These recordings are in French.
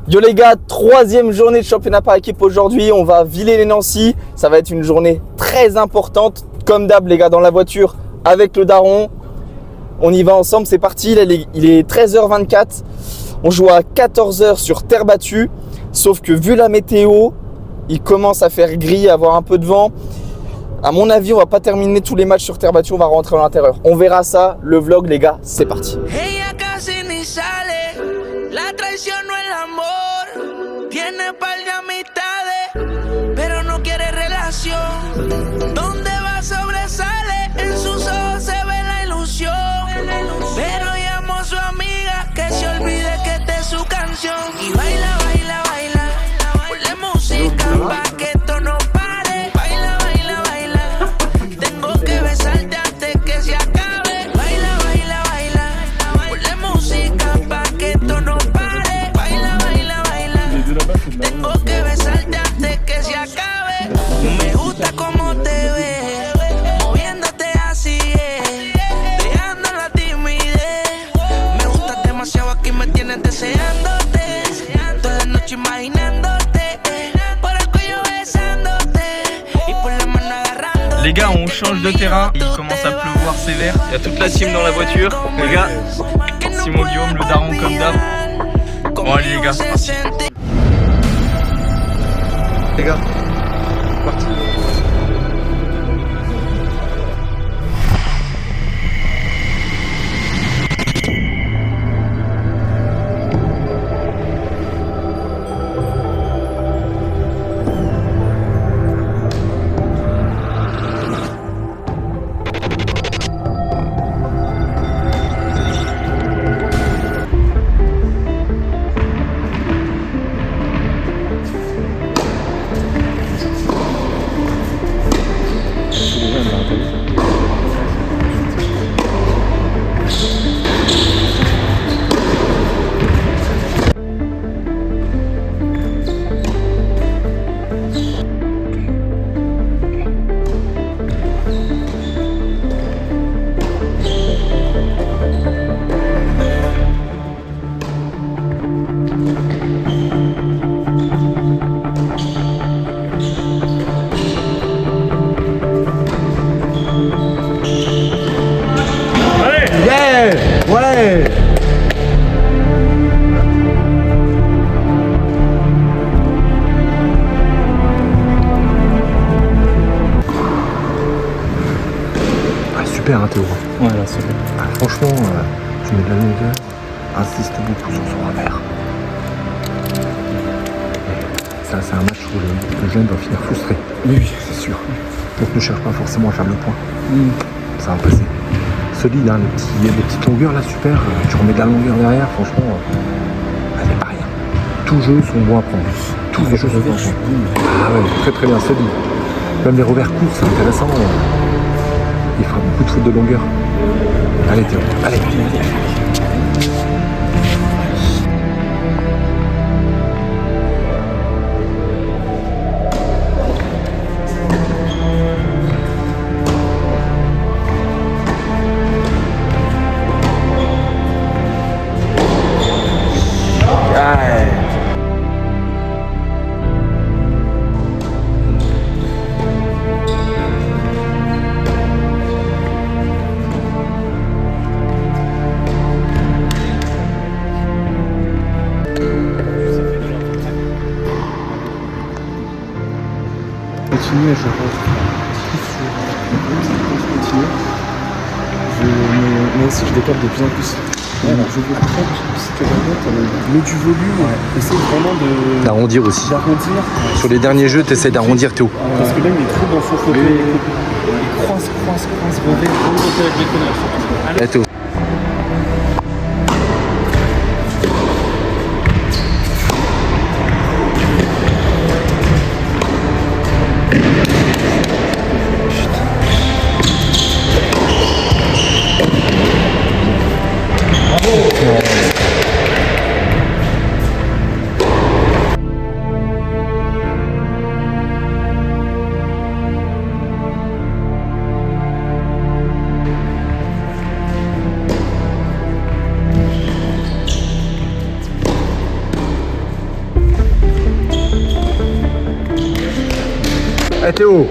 Yo les gars, troisième journée de championnat par équipe aujourd'hui. On va à Villers-lès-Nancy. Ça va être une journée très importante. Comme d'hab les gars, dans la voiture avec le daron. On y va ensemble, c'est parti. Il est 13h24. On joue à 14h sur terre battue. Sauf que vu la météo, il commence à faire gris, à avoir un peu de vent. À mon avis, on va pas terminer tous les matchs sur terre battue. On va rentrer à l'intérieur. On verra ça. Le vlog les gars, c'est parti. La traición no el amor, tiene par de amistades, pero no quiere relación. Donde va sobresale, en sus ojos se ve la ilusión. Pero llamó a su amiga que se olvide que esta es su canción. Y baila, baila, baila, ponle música pa' que esto no pare. Baila, baila, baila, tengo que besarte antes que se acabe. Baila, baila, baila, ponle música pa' que esto no pare. Tengo que besarte antes que se acabe. Me gusta cómo te ves, moviéndote así es, dejando la timidez. Me gustas demasiado, aquí me tienes deseándote, toda la noche imaginándote, por el cuello besándote y por la mano agarrándote. Les gars, on change de terrain, il commence à pleuvoir sévère. Il y a toute la team dans la voiture. Les gars, Simon Guillaume, le daron comme d'hab. Bon allez les gars, c'est parti. Les gars, parti. Ouais. Ah, super hein, Théo. Ouais, là, c'est bon. Ah, franchement, tu mets de la longueur, insiste beaucoup sur son revers. Ça, c'est un match où le jeune doit finir frustré. Oui. C'est sûr. Donc ne cherche pas forcément à faire le point. Ça va passer. Solide, hein, les petites longueurs là, super. Tu remets de la longueur derrière, franchement, elle n'est pas rien. Tous jeux sont bons à prendre. Tous les jeux sont bons à prendre. Ah ouais, très très bien, solide. Même les revers courts, c'est intéressant. Il fera beaucoup de fautes de longueur. Allez Théo, allez. Continuer, je reste plus sur continuer. Mais aussi je décale de plus en plus. Voilà, je veux très que mets du volume, essaye vraiment D'arrondir aussi. d'arrondir. Sur les derniers jeux, tu essaies d'arrondir Théo. Parce que là il est trop dans son fauteuil. Il croise, remonter avec les connards. Allez Théo. Eh Théo.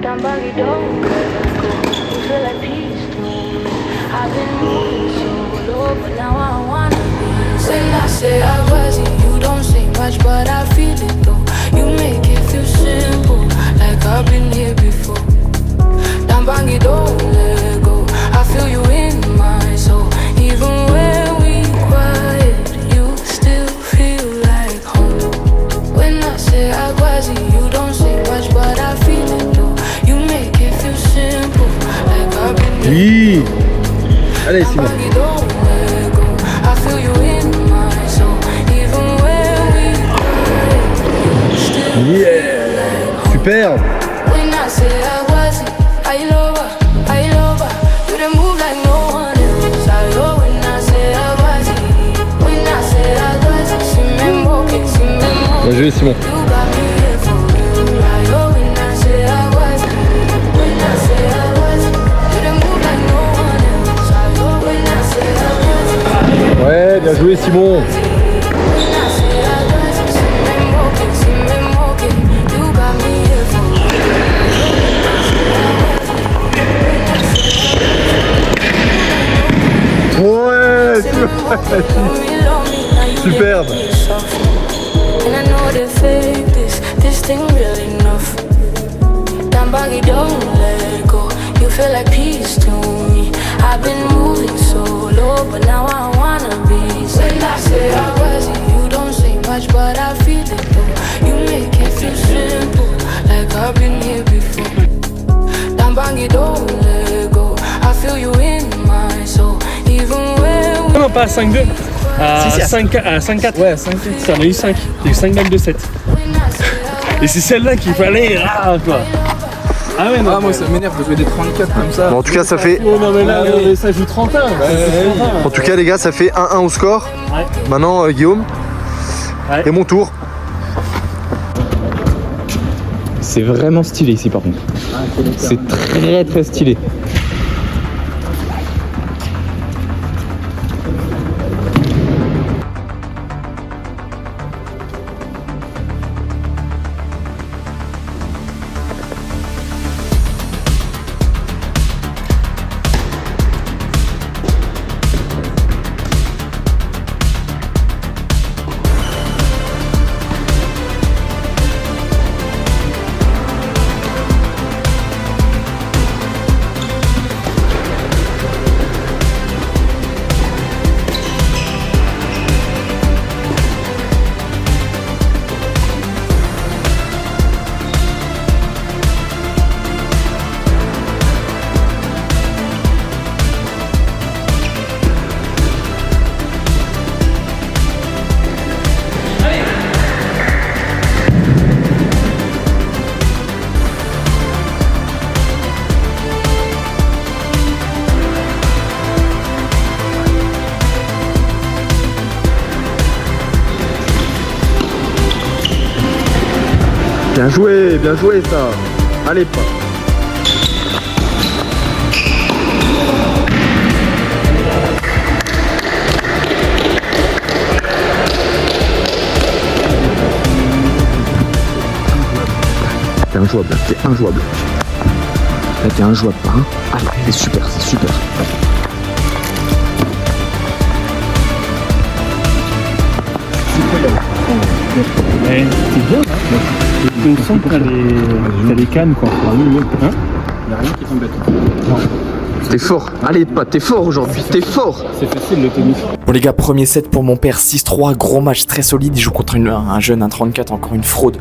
Somebody don't let go. You feel like peace to me. I've been moving so low, but now I wanna be. Say I wasn't. You don't say much, but I feel it though. You make it feel simple, like I've been here before. Dambangi, don't let go. I feel you in my soul. Even when we quiet, you still feel like home. When I say I wasn't, you don't say much, but I feel it though. You make it feel simple, like I've been here. Oui. Allez Simon. Dambangi, don't let go. I feel you in my soul. Even when we quiet, you still feel like home. Superbe. When I say I wasn't, I love her. You done move like no one else. I love when I say I wasn't. When I say I wasn't, see me moquer. Bien joué Simon. You got me here for real. I love when I say I wasn't. When I say I wasn't, you done move like no one else. I love when I say I wasn't. Ouais, bien joué Simon. When I say I wasn't, see me moquer. You got me here for Ouais, superbe. And I know they fake this thing real enough. Dambangi, don't let go. You feel like peace to me. I've been moving so low, but now I wanna be. Say I wasn't. You don't say much, but I feel it though. You make it feel simple, like I've been here before. Dambangi, don't let go. I feel you in my soul, even when we. Non, pas à 5-2. À Si, si, 5-4. Ouais, 5. T'en as eu 5. T'as eu 5 balles de 7. Et c'est celle-là qu'il fallait. Ah, quoi. Ah ouais, non. Ah, moi ça m'énerve de jouer des 34 comme ça. Bon, en tout cas, ça fait. Oh, non, mais là, ça joue 31. En tout cas, les gars, ça fait 1-1 au score. Ouais. Maintenant, Guillaume. Ouais. Et mon tour. C'est vraiment stylé ici par contre. C'est très très stylé. Bien joué ça. Allez, pas. T'es injouable, là, t'es injouable. Là, t'es injouable, hein. Allez, c'est super, c'est super. Ouais, c'est bien, hein. On sent que t'as les cannes, quoi. Hein? Y'a rien qui t'embête. T'es fort. Allez, pas, t'es fort aujourd'hui, t'es fort. C'est facile le tennis. Bon les gars, premier set pour mon père, 6-3, gros match très solide. Il joue contre un jeune, un 34, encore une fraude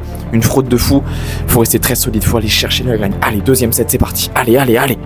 de fou. Faut rester très solide, faut aller chercher la gagne. Allez, deuxième set, c'est parti. Allez, allez, allez.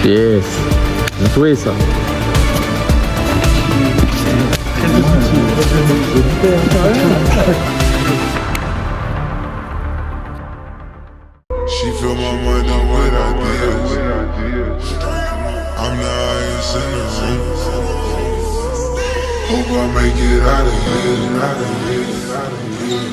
Yes. Bien joué ça. She fill my mind up with ideas. I'm the highest in the room. Hope I make it out of here, out of here, out of here.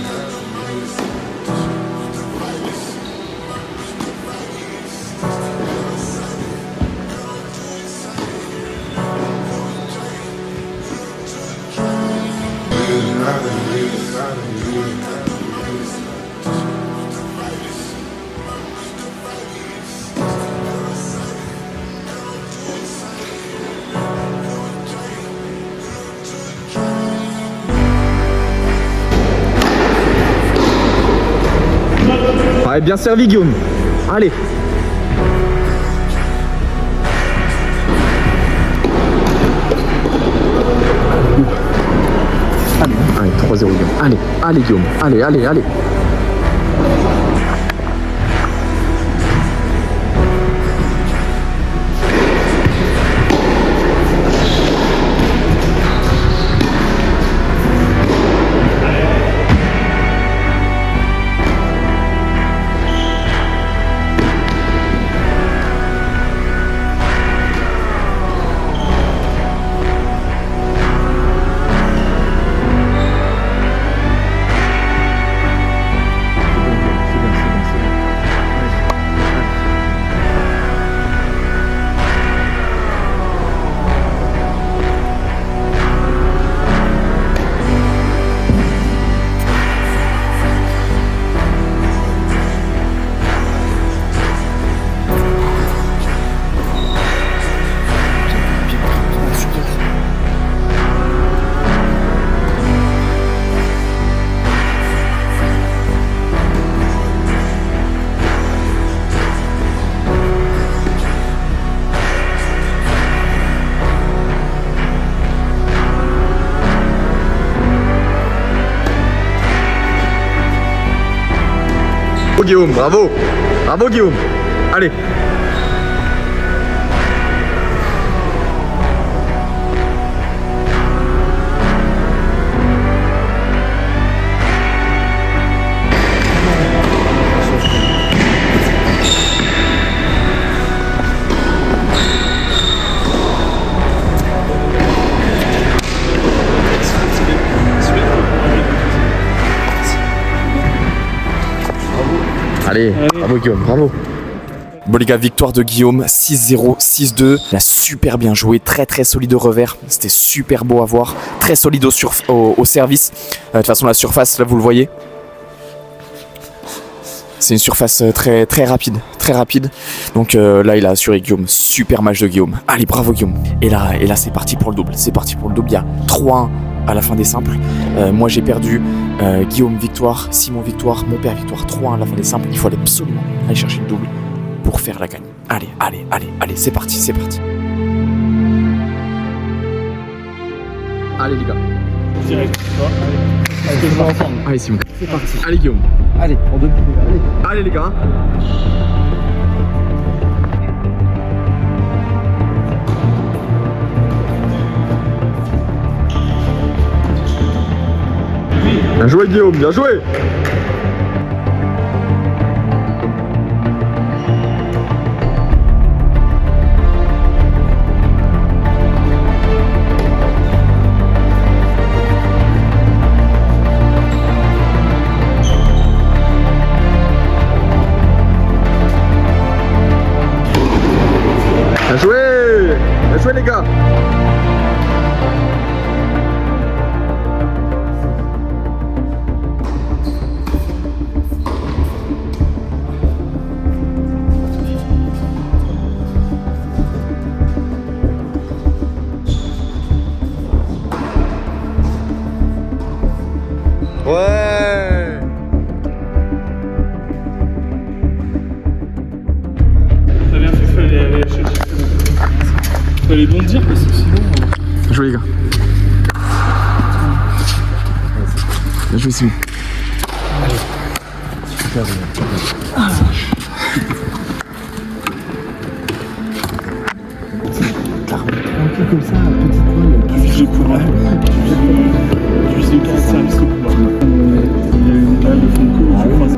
Ouais, bien servi Guillaume. Allez. Allez, 3-0 Guillaume. Allez, allez Guillaume. Allez, allez, allez. Guillaume, bravo. Bravo Guillaume. Allez. Allez, bravo Guillaume, bravo. Bon les gars, victoire de Guillaume, 6-0, 6-2. Il a super bien joué, très très solide au revers. C'était super beau à voir, très solide au service. De toute façon la surface, là vous le voyez. C'est une surface très très rapide, très rapide. Donc là il a assuré Guillaume, super match de Guillaume. Allez, bravo Guillaume. Et là c'est parti pour le double, c'est parti pour le double. Il y a 3-1 à la fin des simples. Moi j'ai perdu, Guillaume victoire, Simon victoire, mon père victoire, 3-1 à la fin des simples. Il faut aller absolument aller chercher le double pour faire la gagne. Allez, c'est parti, c'est parti. Allez les gars. Direct, tu vois. Allez. Allez Simon. C'est parti. Allez Guillaume. Allez, on donne. Allez. Allez les gars. Bien joué Guillaume, bien joué. Bien joué! Bien joué les gars! Ouais! T'as bien fait, il fallait aller chercher. Il fallait bondir parce que sinon. Bien joué les gars. Bien joué Simon. Super bien. Tranquille comme ça, petite molle. Tu faisais quoi? Tu faisais aucun service au pouvoir. Il y a une balle de Franco, je crois.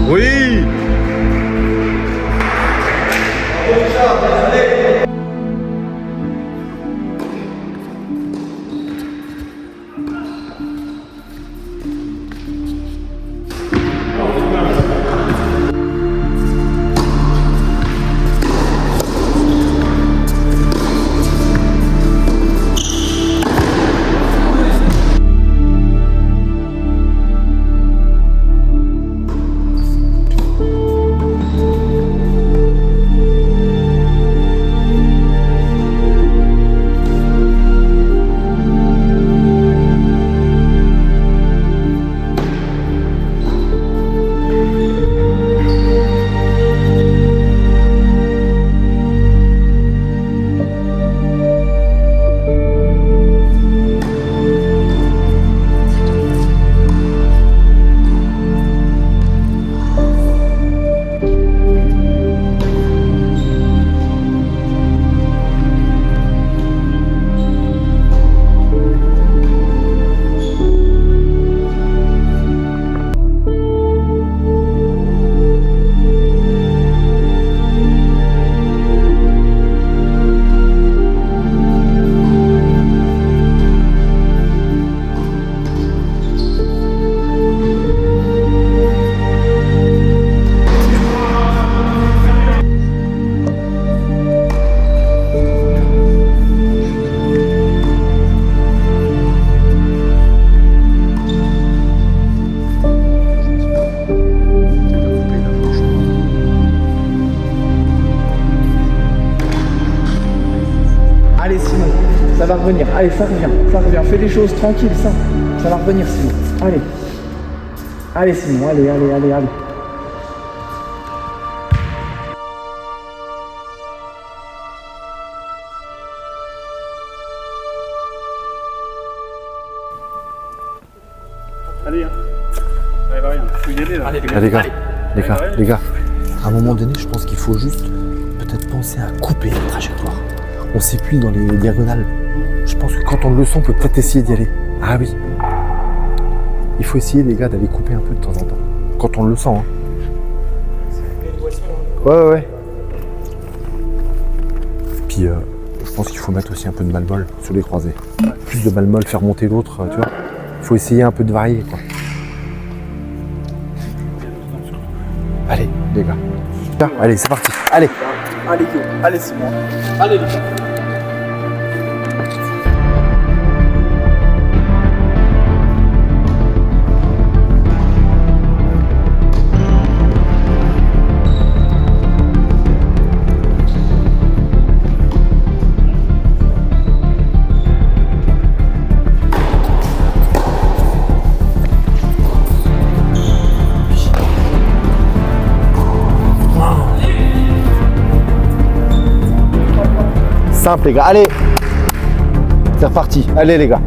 Oui! Allez Simon, ça va revenir. Allez, ça revient. Fais les choses tranquilles, ça va revenir Simon. Allez. Allez Simon, allez. Allez, hein. Allez, va rien. Faut y aller là. Les gars, à un moment donné, je pense qu'il faut juste peut-être penser à couper la trajectoire. On s'épuise dans les diagonales. Je pense que quand on le sent, on peut peut-être essayer d'y aller. Ah oui. Il faut essayer, les gars, d'aller couper un peu de temps en temps. Quand on le sent. Hein. Ouais. Puis, je pense qu'il faut mettre aussi un peu de malmol sur les croisés. Plus de malmol, faire monter l'autre, tu vois. Il faut essayer un peu de varier, quoi. Allez, les gars. Tiens, allez, c'est parti. Allez. Allez, Guillaume. Allez, Simon. Allez, les gars. Simple, les gars. Allez. C'est reparti. Allez, les gars.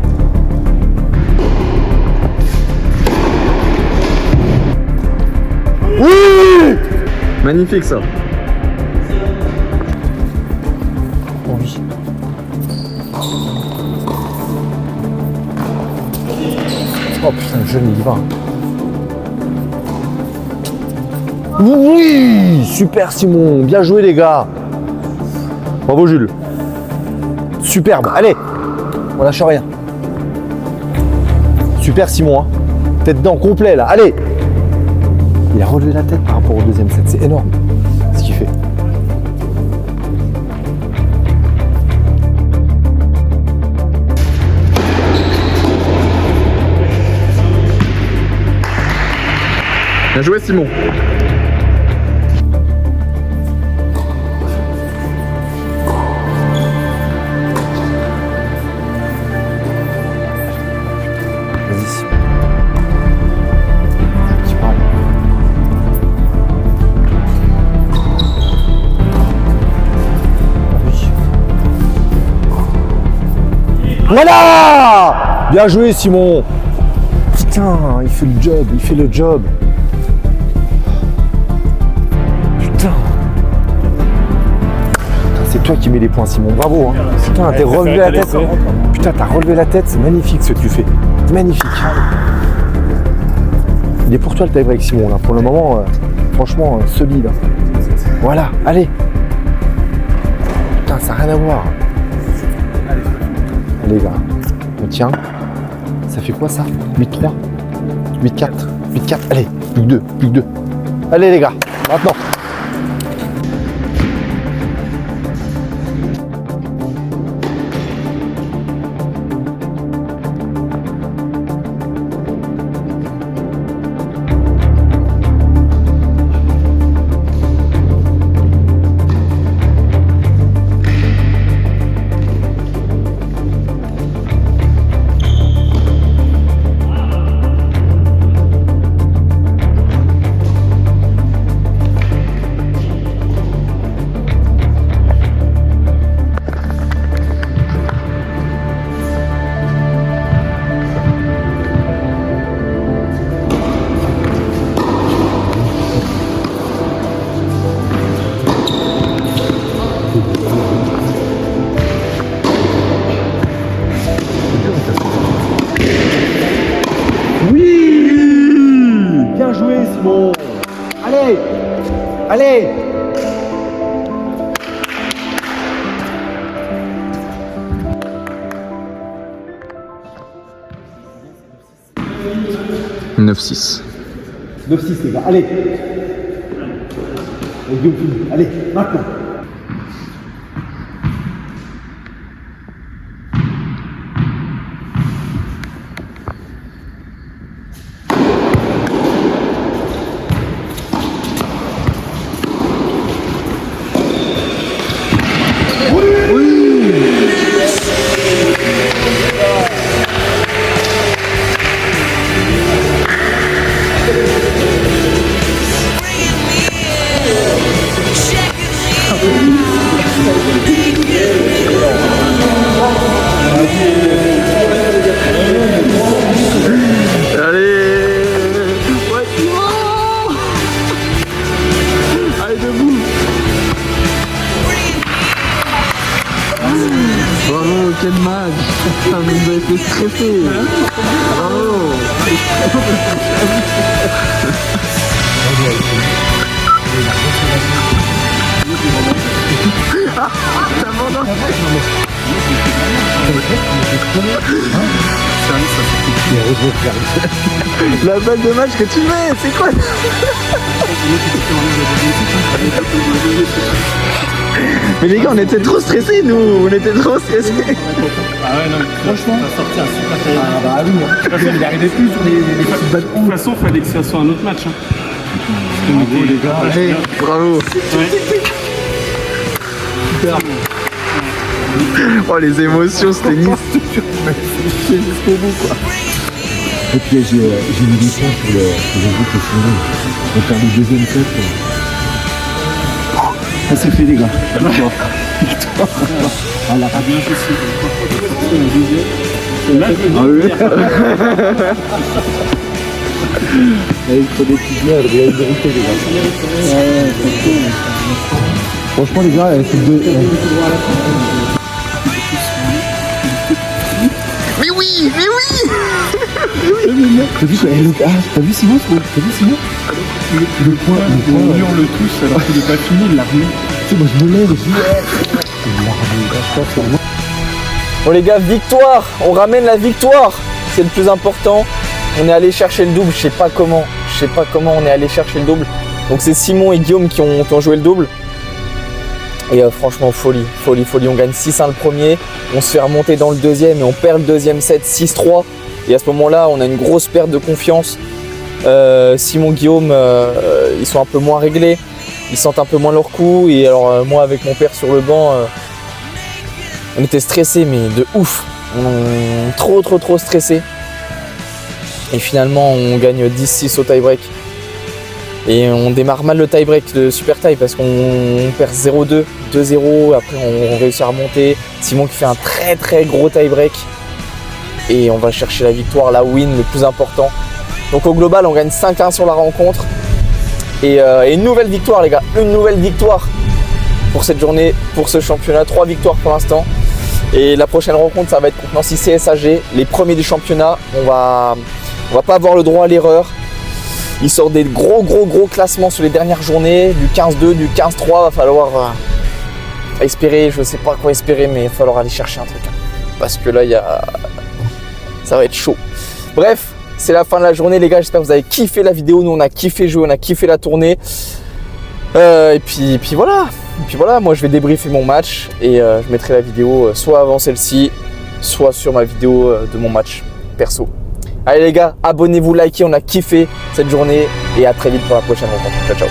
Oui. Magnifique, ça. Oh oui. Oh putain, le jeune, il y va. Oui. Super, Simon. Bien joué, les gars. Bravo, Jules. Superbe, allez, on lâche rien. Super Simon, hein. Tête dedans complet là, allez. Il a relevé la tête par rapport au deuxième set, c'est énorme ce qu'il fait. Bien joué, Simon. Voilà! Bien joué Simon. Putain, il fait le job. Putain. C'est toi qui mets les points Simon, bravo. Hein. Putain, t'as relevé la tête. Putain, t'as relevé la tête, c'est magnifique ce que tu fais. C'est magnifique. Il est pour toi le tie-break Simon là. Pour le moment, franchement, solide. Voilà, allez. Putain, ça n'a rien à voir. Allez gars, on tient. Ça fait quoi ça? 8-3, 8-4, 8-4, allez, plus que 2. Allez les gars, maintenant. Simon. Allez, allez. « 9-6. 9-6 les gars, allez. Allez, maintenant. Bravo, quel match. Ça vous a fait stresser. Bravo. La balle de match que tu mets, c'est quoi? Mais les gars, on était trop stressés, nous. On était trop stressés. Ah ouais, non, franchement, t'as sorti un super cahier. Ah bah oui, il arrivait plus sur les petites balles. De toute façon, il fallait que ça soit un autre match. Les gars, Allez, bravo. Super. Oh, les émotions, c'était Nice. Jusqu'au bout, quoi. Et puis j'ai une édition sur le groupe de Finlande. On perd le deuxième set. Ah, c'est fait, les gars. Victoire. Ah, la bien là, Il faut des petites merdes, il y a une vérité, les gars. Franchement, les gars, c'est deux. Mais oui, mais oui. T'as vu Simon? Le point, on hurle tous alors qu'il n'est pas fini, il l'a remis. Tu sais, moi je me lève et je dis Bon les gars, victoire. On ramène la victoire. C'est le plus important. On est allé chercher le double. Je sais pas comment on est allé chercher le double. Donc c'est Simon et Guillaume qui ont joué le double. Et franchement, folie. On gagne 6-1 le premier. On se fait remonter dans le deuxième et on perd le deuxième set 6-3. Et à ce moment-là, on a une grosse perte de confiance. Simon, Guillaume, ils sont un peu moins réglés. Ils sentent un peu moins leur coup. Et alors moi, avec mon père sur le banc, on était stressés, mais de ouf. Trop stressés. Et finalement, on gagne 10-6 au tie-break. Et on démarre mal le tie-break de super tie parce qu'on perd 0-2, 2-0. Après, on réussit à remonter. Simon qui fait un très gros tie-break. Et on va chercher la victoire, la win, le plus important. Donc au global, on gagne 5-1 sur la rencontre. Et une nouvelle victoire, les gars. Une nouvelle victoire pour cette journée, pour ce championnat. 3 victoires pour l'instant. Et la prochaine rencontre, ça va être contre Nancy CSAG, les premiers du championnat. On va pas avoir le droit à l'erreur. Ils sortent des gros classements sur les dernières journées, du 15-2, du 15-3. Va falloir espérer, je sais pas quoi espérer, mais il va falloir aller chercher un truc. Parce que là, ça va être chaud. Bref, c'est la fin de la journée, les gars. J'espère que vous avez kiffé la vidéo. Nous, on a kiffé jouer, on a kiffé la tournée. Et puis voilà, moi je vais débriefer mon match et je mettrai la vidéo soit avant celle-ci, soit sur ma vidéo de mon match perso. Allez les gars, abonnez-vous, likez, on a kiffé cette journée et à très vite pour la prochaine rencontre. Ciao.